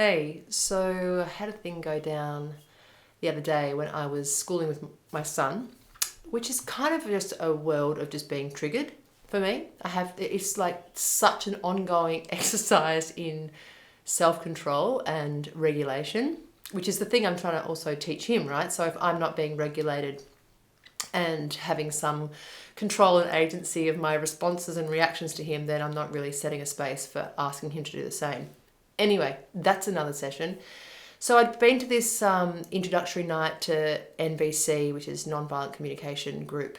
Hey, so I had a thing go down the other day when I was schooling with my son, which is kind of just a world of just being triggered for me. It's like such an ongoing exercise in self-control and regulation, which is the thing I'm trying to also teach him, right? So if I'm not being regulated and having some control and agency of my responses and reactions to him, then I'm not really setting a space for asking him to do the same. Anyway, that's another session. So I'd been to this introductory night to NVC, which is Nonviolent Communication Group,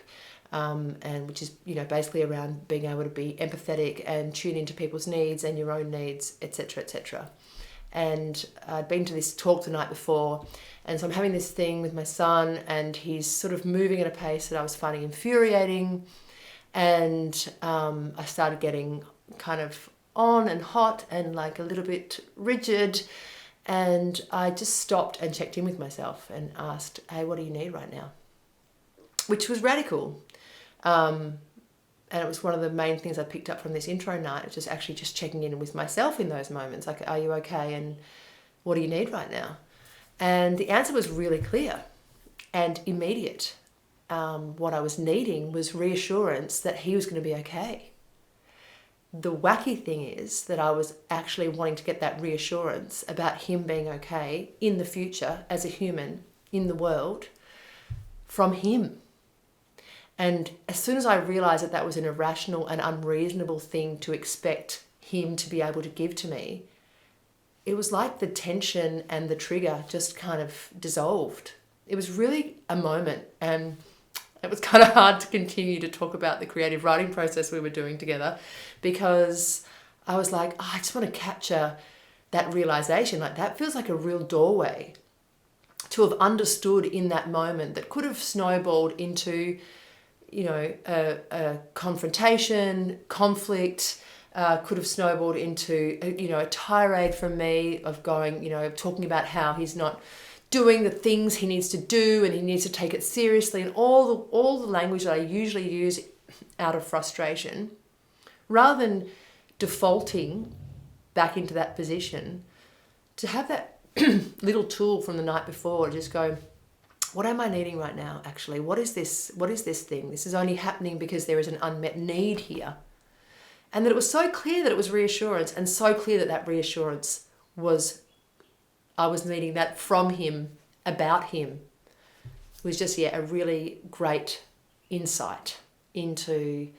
and which is basically around being able to be empathetic and tune into people's needs and your own needs, etc., etc. And I'd been to this talk the night before, and so I'm having this thing with my son, and he's sort of moving at a pace that I was finding infuriating, and I started getting kind of on and hot and like a little bit rigid, and I just stopped and checked in with myself and asked, hey, what do you need right now? Which was radical. And it was one of the main things I picked up from this intro night, just checking in with myself in those moments. Like, are you okay? And what do you need right now? And the answer was really clear and immediate. What I was needing was reassurance that he was going to be okay. The wacky thing is that I was actually wanting to get that reassurance about him being okay in the future as a human in the world from him. And as soon as I realized that that was an irrational and unreasonable thing to expect him to be able to give to me, it was like the tension and the trigger just kind of dissolved. It was really a moment, and it was kind of hard to continue to talk about the creative writing process we were doing together, because I was like, I just want to capture that realization. Like, that feels like a real doorway to have understood in that moment that could have snowballed into, a confrontation, conflict, could have snowballed into, a tirade from me of going, talking about how he's not doing the things he needs to do and he needs to take it seriously, and all the language that I usually use out of frustration, rather than defaulting back into that position, to have that little tool from the night before, just go, what am I needing right now? Actually, what is this thing? This is only happening because there is an unmet need here. And that it was so clear that it was reassurance, and so clear that that reassurance was, I was needing that from him, about him. It was just, a really great insight into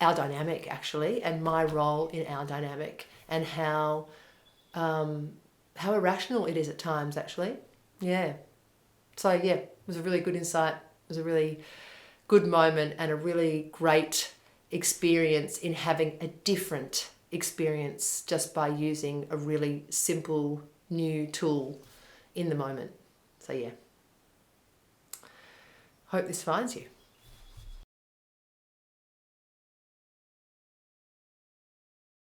our dynamic, actually, and my role in our dynamic, and how irrational it is at times, actually. Yeah. So, it was a really good insight. It was a really good moment, and a really great experience in having a different experience just by using a really simple new tool in the moment. So hope this finds you.